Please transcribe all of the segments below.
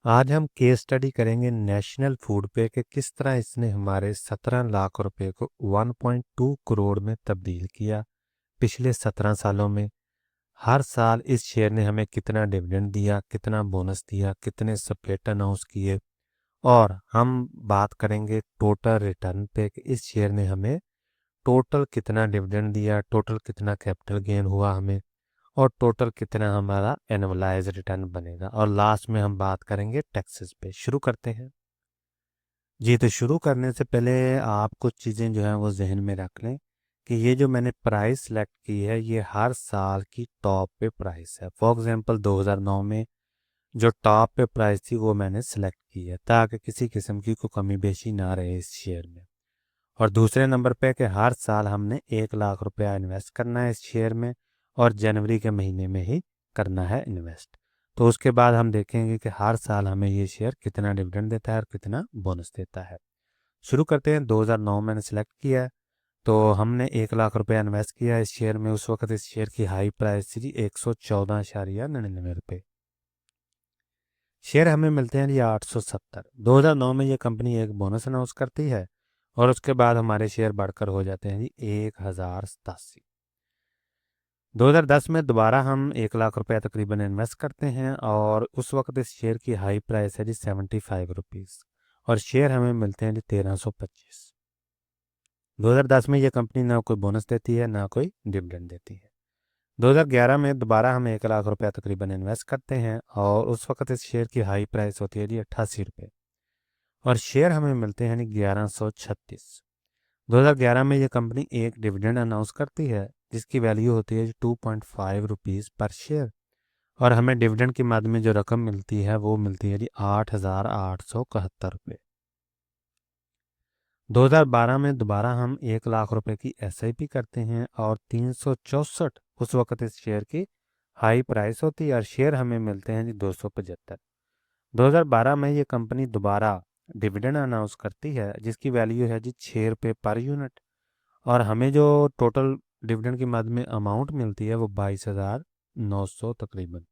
आज हम case study करेंगे नेशनल फूड पे कि किस तरह इसने हमारे 17 लाख रुपए को 1.2 करोड़ में तब्दील किया पिछले 17 सालों में। हर साल इस शेयर ने हमें कितना डिविडेंड दिया, कितना बोनस दिया, कितने स्प्लिट अनाउंस किए, और हम बात करेंगे टोटल रिटर्न पे कि इस शेयर ने हमें टोटल कितना डिविडेंड दिया, टोटल कितना कैपिटल गेन हुआ हमें, और टोटल कितना हमारा एनुअलाइज रिटर्न बनेगा। और लास्ट में हम बात करेंगे टैक्सेस पे। शुरू करते हैं जी। तो शुरू करने से पहले आप कुछ चीज़ें जो हैं वो जहन में रख लें कि ये जो मैंने प्राइस सेलेक्ट की है ये हर साल की टॉप पे प्राइस है। फॉर एग्जांपल 2009 में जो टॉप पे प्राइस थी वो मैंने सेलेक्ट की है ताकि किसी किस्म की कोई कमी बेशी ना रहे इस शेयर में। और दूसरे नंबर पे कि हर साल हमने 1 लाख रुपया इन्वेस्ट करना है इस शेयर में, और जनवरी के महीने में ही करना है इन्वेस्ट। तो उसके बाद हम देखेंगे कि हर साल हमें ये शेयर कितना डिविडेंड देता है और कितना बोनस देता है। शुरू करते हैं। 2009 मैंने सेलेक्ट किया है, तो हमने 1 लाख रुपया इन्वेस्ट किया इस शेयर में। उस वक्त इस शेयर की हाई प्राइस थी 114.99 रुपये। शेयर हमें मिलते हैं जी 870। 2009 में ये कंपनी एक बोनस अनाउंस करती है और उसके बाद हमारे शेयर बढ़कर हो जाते हैं जी 1087। 2010 में दोबारा हम 1 लाख रुपया तकरीबन इन्वेस्ट करते हैं और उस वक्त इस शेयर की हाई प्राइस है जी 75 रुपीज़, और शेयर हमें मिलते हैं जी 1325। 2010 में ये कंपनी ना कोई बोनस देती है ना कोई डिविडेंड देती है। 2011 में दोबारा हम 1 लाख रुपया तकरीबन इन्वेस्ट करते हैं और उस वक्त इस शेयर की हाई प्राइस होती है जी 88 रुपये, और शेयर हमें मिलते हैं जी 1136। 2011 में ये कंपनी एक डिविडेंड अनाउंस करती है जिसकी वैल्यू होती है 2.5 रुपीज़ पर शेयर, और हमें डिविडेंड की मद में जो रकम मिलती है वो मिलती है जी 8,871 रुपये। 2012 में दोबारा हम 1 लाख रुपए की SIP करते हैं और 364 उस वक्त इस शेयर की हाई प्राइस होती है और शेयर हमें मिलते हैं जी 275। 2012 में ये कंपनी दोबारा डिविडेंड अनाउंस करती है जिसकी वैल्यू है जी 6 रुपये पर यूनिट, और हमें जो टोटल डिविडेंड की मद में अमाउंट मिलती है वो 22,900 तकरीबन।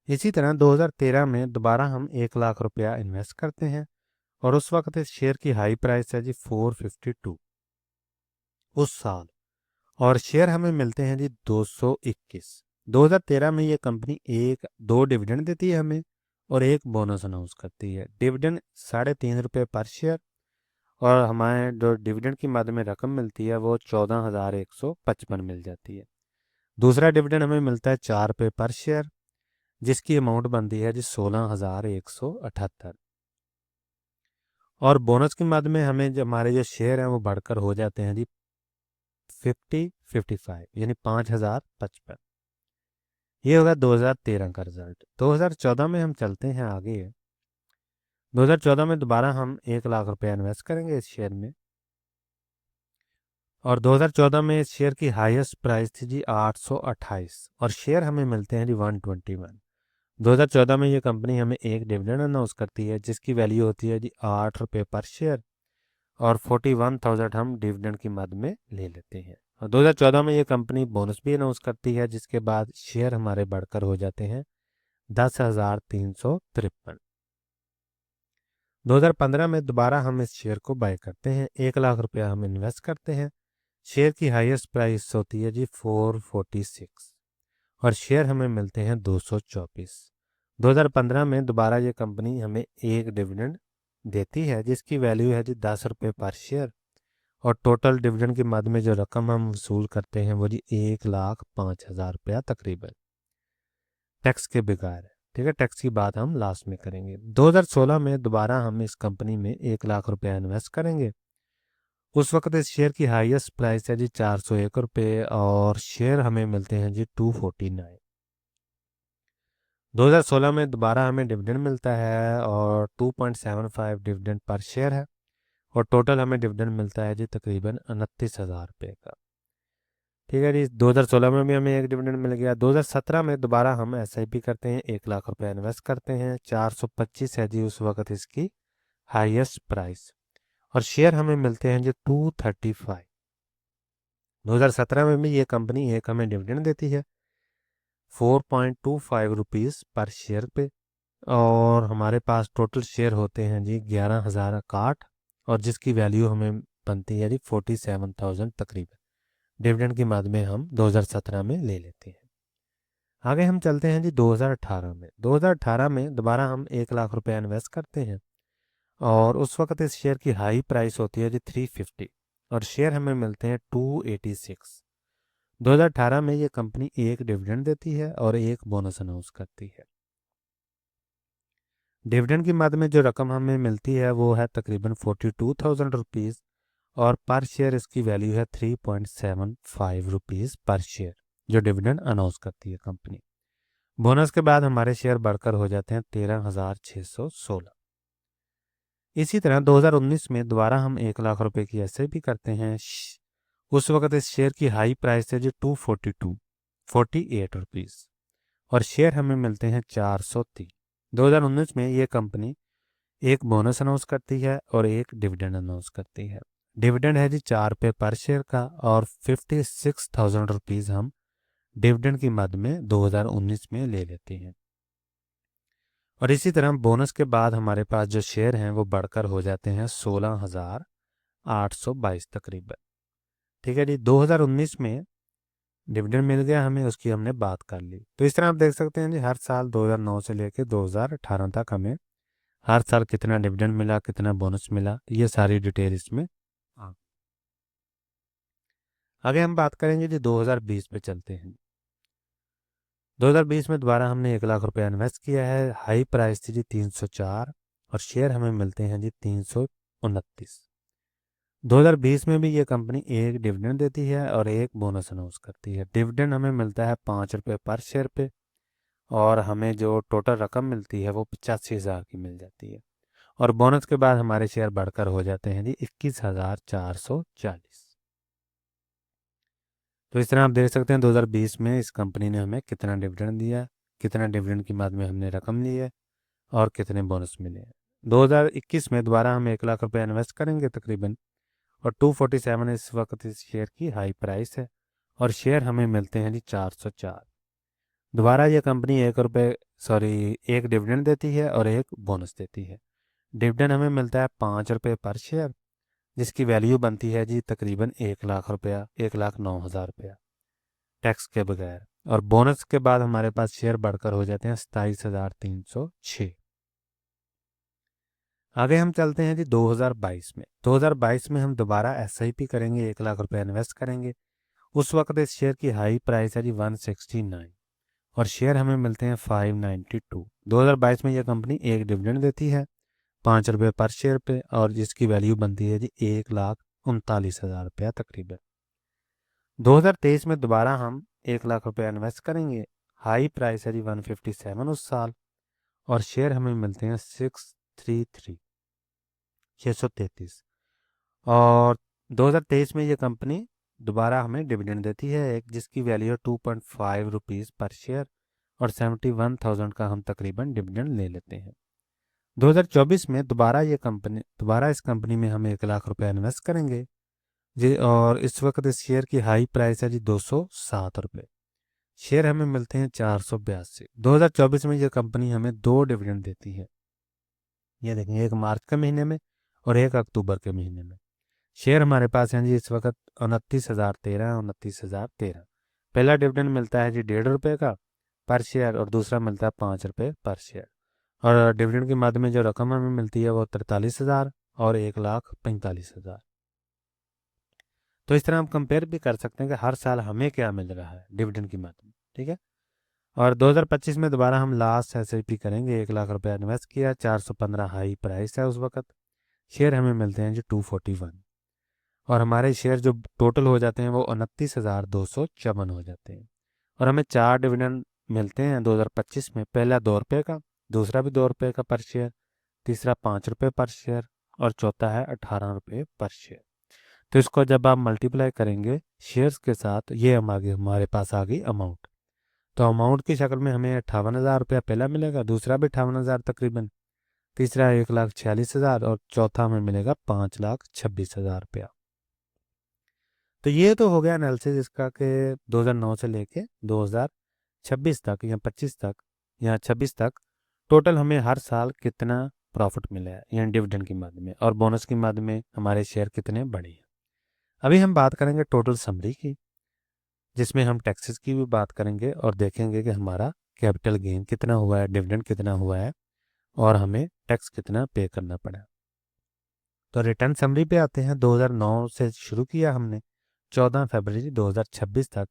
इसी तरह 2013 में दोबारा हम 1 लाख रुपया इन्वेस्ट करते हैं और उस वक्त इस शेयर की हाई प्राइस है जी 452 उस साल, और शेयर हमें मिलते हैं जी 221। 2013 में ये कंपनी एक दो डिविडेंड देती है हमें और एक बोनस अनाउंस करती है। डिविडेंड 3.5 रुपये पर शेयर, और हमारे जो डिविडेंड की मद में रकम मिलती है वो 14,155 मिल जाती है। दूसरा डिविडेंड हमें मिलता है 4 रुपये पर शेयर जिसकी अमाउंट बनती है जी 16,178, और बोनस की मद में हमें जो हमारे जो शेयर हैं वो बढ़कर हो जाते हैं जी 55 यानी 5,055। ये होगा 2013 का रिजल्ट। 2014 में हम चलते हैं आगे। 2014 में दोबारा हम 1 लाख रुपया इन्वेस्ट करेंगे इस शेयर में, और 2014 में इस शेयर की हाईएस्ट प्राइस थी जी 828 और शेयर हमें मिलते हैं जी 121। 2014 में ये कंपनी हमें एक डिविडेंड अनाउंस करती है जिसकी वैल्यू होती है जी 8 रुपये पर शेयर, और 41,000 हम डिविडेंड की मद में ले लेते हैं। और 2014 में ये कंपनी बोनस भी अनाउंस करती है जिसके बाद शेयर हमारे बढ़कर हो जाते हैं 10,353। 2015 में दोबारा हम इस शेयर को बाय करते हैं। 1 लाख रुपया हम इन्वेस्ट करते हैं। शेयर की हाईएस्ट प्राइस होती है जी 446 और शेयर हमें मिलते हैं 224। 2015 में दोबारा ये कंपनी हमें एक डिविडेंड देती है जिसकी वैल्यू है जी 10 रुपये पर शेयर, और टोटल डिविडेंड की मद में जो रकम हम वसूल करते हैं वो जी 1,05,000 रुपया तकरीबन, टैक्स के बगैर है। ठीक है, टैक्स की बात हम लास्ट में करेंगे। 2016 में दोबारा हम इस कंपनी में 1 लाख रुपया इन्वेस्ट करेंगे। उस वक्त इस शेयर की हाईएस्ट प्राइस है जी 401 रुपये और शेयर हमें मिलते हैं जी 249। 2016 में दोबारा हमें डिविडेंड मिलता है और 2.75 डिविडेंड पर शेयर है, और टोटल हमें डिविडेंड मिलता है जी तकरीबन 29,000 रुपये का। ठीक है जी, 2016 में भी हमें एक डिविडेंड मिल गया। 2017 में दोबारा हम SIP करते हैं, 1 लाख रुपया इन्वेस्ट करते हैं। 425 है जी उस वक्त इसकी हाईएस्ट प्राइस, और शेयर हमें मिलते हैं जी 235। 2017 में भी ये कंपनी एक हमें डिविडेंड देती है 4.25 रुपीज़ पर शेयर पे, और हमारे पास टोटल शेयर होते हैं जी 11,061 और जिसकी वैल्यू हमें बनती है जी 47,000 तकरीबन। डिविडेंड की मद में हम 2017 में ले लेते हैं। आगे हम चलते हैं जी 2018 में। 2018 में दोबारा हम 1 लाख रुपए इन्वेस्ट करते हैं और उस वक्त इस शेयर की हाई प्राइस होती है जी 350 और शेयर हमें मिलते हैं 286। 2018 में ये कंपनी एक डिविडेंड देती है और एक बोनस अनाउंस करती है। डिविडेंड की मद में जो रकम हमें मिलती है वो है तकरीबन 42,000 रुपीज़ और पर शेयर इसकी वैल्यू है 3.75 रुपीज़ पर शेयर जो डिविडेंड अनाउंस करती है कंपनी। बोनस के बाद हमारे शेयर बढ़कर हो जाते हैं 13,616। इसी तरह 2019 में दोबारा हम 1 लाख रुपए की एसआईपी करते हैं। उस वक्त इस शेयर की हाई प्राइस है जी 248 रुपीज़ और शेयर हमें मिलते हैं 403। 2019 में ये कंपनी एक बोनस अनाउंस करती है और एक डिविडेंड अनाउंस करती है। डिविडेंड है जी 4 रुपये पर शेयर का और 56,000 रुपीज़ हम डिविडेंड की मद में 2019 में ले लेते हैं। और इसी तरह बोनस के बाद हमारे पास जो शेयर हैं वो बढ़कर हो जाते हैं 16,822 तकरीबन। ठीक है जी। 2019 में डिविडेंड मिल गया हमें, उसकी हमने बात कर ली। तो इस तरह आप देख सकते हैं जी हर साल 2009 से लेकर 2018 तक हमें हर साल कितना डिविडेंड मिला, कितना बोनस मिला, ये सारी डिटेल इसमें। हाँ, आगे हम बात करेंगे जी 2020 पे चलते हैं। 2020 में दोबारा हमने 1 लाख रुपए इन्वेस्ट किया है। हाई प्राइस थी जी 304 और शेयर हमें मिलते हैं जी 329। 2020 में भी ये कंपनी एक डिविडेंड देती है और एक बोनस अनाउंस करती है। डिविडेंड हमें मिलता है 5 रुपये पर शेयर पे और हमें जो टोटल रकम मिलती है वो 85,000 की मिल जाती है और बोनस के बाद हमारे शेयर बढ़कर हो जाते हैं जी 21,440। तो इस तरह आप देख सकते हैं 2020 में इस कंपनी ने हमें कितना डिविडेंड दिया, कितना डिविडेंड की बाद में हमने रकम ली है और कितने बोनस मिले हैं। 2021 में दोबारा हम 1 लाख रुपए इन्वेस्ट करेंगे तकरीबन और 247 इस वक्त इस शेयर की हाई प्राइस है और शेयर हमें मिलते हैं जी 404। दोबारा ये कंपनी 1 रुपये एक डिविडेंड देती है और एक बोनस देती है। डिविडेंड हमें मिलता है 5 रुपये पर शेयर जिसकी वैल्यू बनती है जी तकरीबन 1 लाख रुपया, 1,09,000 रुपया टैक्स के बगैर और बोनस के बाद हमारे पास शेयर बढ़कर हो जाते हैं 27,306। आगे हम चलते हैं जी 2022 में। 2022 में हम दोबारा एसआईपी करेंगे, 1 लाख रुपए इन्वेस्ट करेंगे। उस वक्त इस शेयर की हाई प्राइस है जी 169 और शेयर हमें मिलते हैं 592। 2022 में यह कंपनी एक डिविडेंड देती है 5 रुपये पर शेयर पे और जिसकी वैल्यू बनती है जी 1,39,000 रुपया तकरीबन। 2023 में दोबारा हम 1 लाख रुपए इन्वेस्ट करेंगे। हाई प्राइस है जी 157 उस साल और शेयर हमें मिलते हैं 633 और 2023 में ये कंपनी दोबारा हमें डिविडेंड देती है एक जिसकी वैल्यू है 2.5 रुपीज़ पर शेयर और 71,000 का हम तकरीबन डिविडेंड ले लेते हैं। 2024 में दोबारा इस कंपनी में हम 1 लाख रुपए इन्वेस्ट करेंगे जी और इस वक्त इस शेयर की हाई प्राइस है जी 207 रुपये। शेयर हमें मिलते हैं 482। 2024 में ये कंपनी हमें दो डिविडेंड देती है, ये देखेंगे, एक मार्च के महीने में और एक अक्टूबर के महीने में। शेयर हमारे पास हैं जी इस वक्त 29,013। पहला डिविडेंड मिलता है जी 1.5 रुपये का पर शेयर और दूसरा मिलता है 5 रुपये पर शेयर और डिविडेंड के मद में जो रकम हमें मिलती है वो 43,000 और 1,45,000। तो इस तरह हम कंपेयर भी कर सकते हैं कि हर साल हमें क्या मिल रहा है डिविडेंड की मद में। ठीक है। और 2025 में दोबारा हम लास्ट एसआईपी करेंगे। 1 लाख रुपए इन्वेस्ट किया, 415 हाई प्राइस है उस वक्त। शेयर हमें मिलते हैं जी 241 और हमारे शेयर जो टोटल हो जाते हैं वो 29,254 हो जाते हैं और हमें 4 डिविडेंड मिलते हैं 2025 में। पहला 2 रुपये का, दूसरा भी 2 रुपये का पर शेयर, तीसरा 5 रुपये पर शेयर और चौथा है 18 रुपये पर शेयर। तो इसको जब आप मल्टीप्लाई करेंगे शेयर्स के साथ ये हमारे पास आ गई अमाउंट। तो अमाउंट की शक्ल में हमें 58,000 रुपया पहला मिलेगा, दूसरा भी 58,000 तकरीबन, तीसरा 1,46,000 और चौथा हमें मिलेगा 5,26,000 रुपया। तो ये तो हो गया एनालिसिस इसका कि 2009 से लेके 2026 तक या 25 तक या 26 तक टोटल हमें हर साल कितना प्रॉफिट मिला है यानी डिविडेंड की मद में, और बोनस की मद में हमारे शेयर कितने बढ़े हैं। अभी हम बात करेंगे टोटल समरी की, जिसमें हम टैक्सेस की भी बात करेंगे और देखेंगे कि हमारा कैपिटल गेन कितना हुआ है, डिविडेंड कितना हुआ है और हमें टैक्स कितना पे करना पड़ा। तो रिटर्न समरी पे आते हैं। 2009 से शुरू किया हमने, 14 फरवरी 2026 तक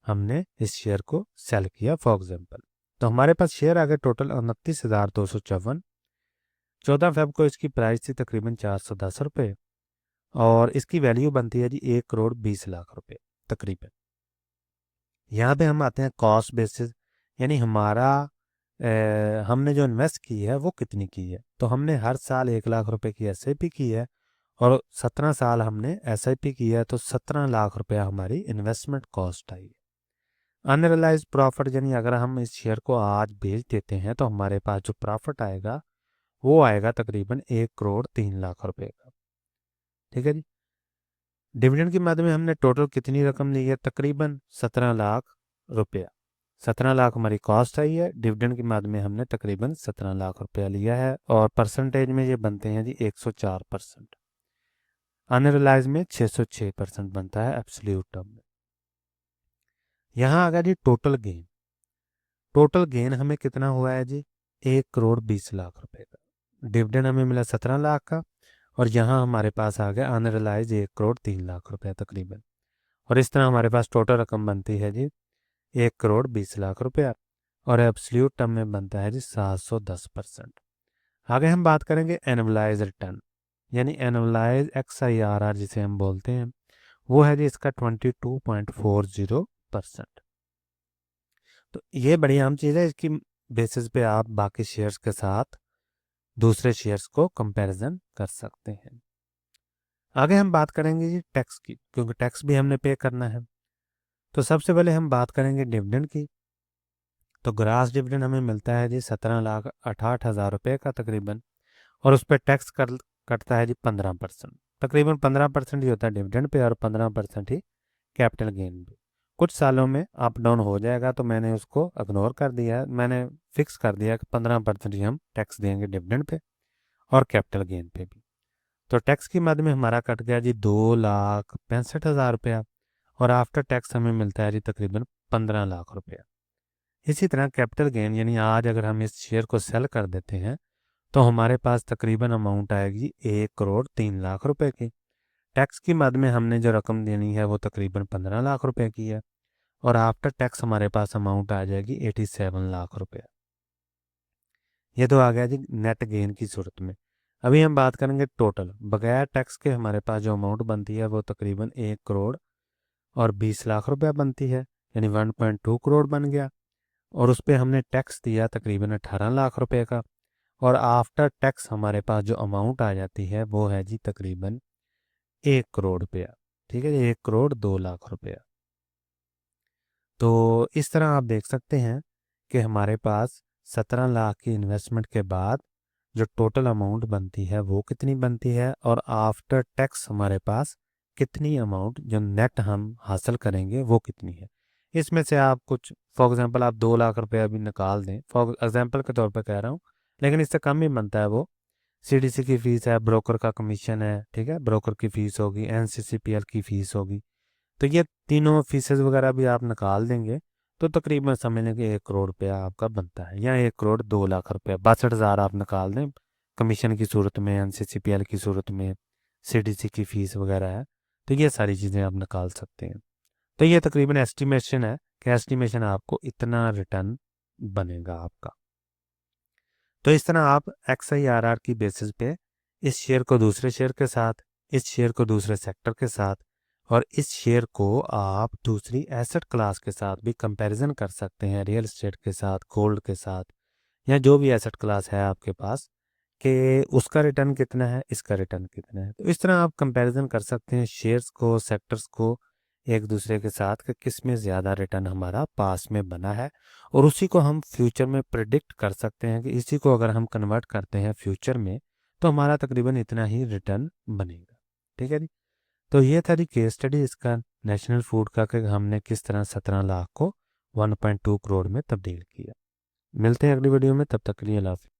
हमने इस शेयर को सेल किया फॉर एग्जाम्पल। तो हमारे पास शेयर आ गए टोटल 29,254। 14 फेब को इसकी प्राइस थी तकरीबन 410 रुपये और इसकी वैल्यू बनती है जी 1,20,00,000 रुपये तकरीबन। यहाँ पे हम आते हैं कॉस्ट बेसिस, यानी हमारा हमने जो इन्वेस्ट की है वो कितनी की है। तो हमने हर साल 1,00,000 रुपये की एसआईपी की है और 17 साल हमने एसआईपी की है, तो 17 लाख रुपया हमारी इन्वेस्टमेंट कॉस्ट आई है। अनरियलाइज प्रॉफिट, यानी अगर हम इस शेयर को आज बेच देते हैं तो हमारे पास जो प्रॉफिट आएगा वो आएगा तकरीबन 1,03,00,000 रुपये का। ठीक है जी। डिविडेंड की मद में हमने टोटल कितनी रकम ली है, तकरीबन 17 लाख रुपया। 17 लाख हमारी कॉस्ट आई है, डिविडेंड की मद में हमने तकरीबन 17 लाख रुपया लिया है और परसेंटेज में ये बनते हैं जी 104%। अनरियलाइज में 606% बनता है एब्सोल्यूट टर्म में। यहाँ आ गया जी टोटल गेन। टोटल गेन हमें कितना हुआ है जी, 1,20,00,000 रुपए का। डिविडेंड हमें मिला 17 लाख का और यहाँ हमारे पास आ गया अनरियलाइज 1,03,00,000 रुपया तकरीबन। और इस तरह हमारे पास टोटल रकम बनती है जी 1,20,00,000 रुपया और एब्सोल्यूट टर्म में बनता है जी 710%। आगे हम बात करेंगे एनुअलाइज रिटर्न, यानी एनुअलाइज XIRR जिसे हम बोलते हैं, वो है जी इसका 22.40%। तो ये बड़ी आम चीज़ है, इसकी बेसिस पे आप बाकी शेयर्स के साथ दूसरे शेयर्स को कंपैरिजन कर सकते हैं। आगे हम बात करेंगे जी टैक्स की, क्योंकि टैक्स भी हमने पे करना है। तो सबसे पहले हम बात करेंगे डिविडेंड की। तो ग्रास डिविडेंड हमें मिलता है जी 17,68,000 रुपये का तकरीबन, और उस पर टैक्स कटता है जी 15%। तकरीबन 15% ही होता है डिविडेंड पे और 15% ही कैपिटल गेन पे। कुछ सालों में अप डाउन हो जाएगा, तो मैंने उसको इग्नोर कर दिया है, मैंने फिक्स कर दिया कि 15% ही हम टैक्स देंगे डिविडेंड पे और कैपिटल गेन पे भी। तो टैक्स की मद में हमारा कट गया जी 2,65,000 रुपया और आफ्टर टैक्स हमें मिलता है जी तकरीबन 15 लाख रुपया। इसी तरह कैपिटल गेन, यानी आज अगर हम इस शेयर को सेल कर देते हैं तो हमारे पास तकरीबन अमाउंट आएगी 1,03,00,000 रुपए की। टैक्स की मद में हमने जो रकम देनी है वो तकरीबन 15 लाख रुपए की है और आफ्टर टैक्स हमारे पास अमाउंट आ जाएगी 87 लाख रुपया। ये तो आ गया जी नेट गेन की सूरत में। अभी हम बात करेंगे टोटल बगैर टैक्स के हमारे पास जो अमाउंट बनती है वो तकरीबन 1,20,00,000 रुपया बनती है, यानी 1.2 करोड़ बन गया। और उस पर हमने टैक्स दिया तकरीबन 18 लाख रुपए का और आफ्टर टैक्स हमारे पास जो अमाउंट आ जाती है वो है जी तकरीबन 1 करोड़ रुपया। ठीक है जी, 1,02,00,000 रुपया। तो इस तरह आप देख सकते हैं कि हमारे पास 17 लाख की इन्वेस्टमेंट के बाद जो टोटल अमाउंट बनती है वो कितनी बनती है और आफ्टर टैक्स हमारे पास कितनी अमाउंट जो नेट हम हासिल करेंगे वो कितनी है। इसमें से आप कुछ फॉर एग्जांपल आप 2 लाख रुपए अभी निकाल दें, फॉर एग्जांपल के तौर पर कह रहा हूँ, लेकिन इससे कम ही बनता है। वो सीडीसी की फ़ीस है, ब्रोकर का कमीशन है, ठीक है, ब्रोकर की फ़ीस होगी, एनसीसीपीएल की फ़ीस होगी। तो ये तीनों फीसेस वगैरह भी आप निकाल देंगे तो तकरीबन समझ लें कि 1 करोड़ रुपया आपका बनता है, या 1,02,00,000 रुपया। 62,000 आप निकाल दें कमीशन की सूरत में, एनसीसीपीएल की सूरत में, सीडीसी की फ़ीस वगैरह है, तो ये सारी चीज़ें आप निकाल सकते हैं। तो ये तकरीबन एस्टिमेशन है कि एस्टिमेशन आपको इतना रिटर्न बनेगा आपका। तो इस तरह आप XIRR की बेसिस पे इस शेयर को दूसरे शेयर के साथ, इस शेयर को दूसरे सेक्टर के साथ और इस शेयर को आप दूसरी एसेट क्लास के साथ भी कंपैरिजन कर सकते हैं, रियल एस्टेट के साथ, गोल्ड के साथ, या जो भी एसेट क्लास है आपके पास, कि उसका रिटर्न कितना है, इसका रिटर्न कितना है। तो इस तरह आप कंपैरिजन कर सकते हैं शेयर्स को, सेक्टर्स को एक दूसरे के साथ कि किस में ज़्यादा रिटर्न हमारा पास में बना है, और उसी को हम फ्यूचर में प्रिडिक्ट कर सकते हैं कि इसी को अगर हम कन्वर्ट करते हैं फ्यूचर में तो हमारा तकरीबन इतना ही रिटर्न बनेगा। ठीक है जी। तो ये था जी केस स्टडी इसका नेशनल फूड का, कि हमने किस तरह 17 लाख को 1.2 करोड़ में तब्दील किया। मिलते हैं अगली वीडियो में, तब तक के लिए अल्लाह हाफ़िज़।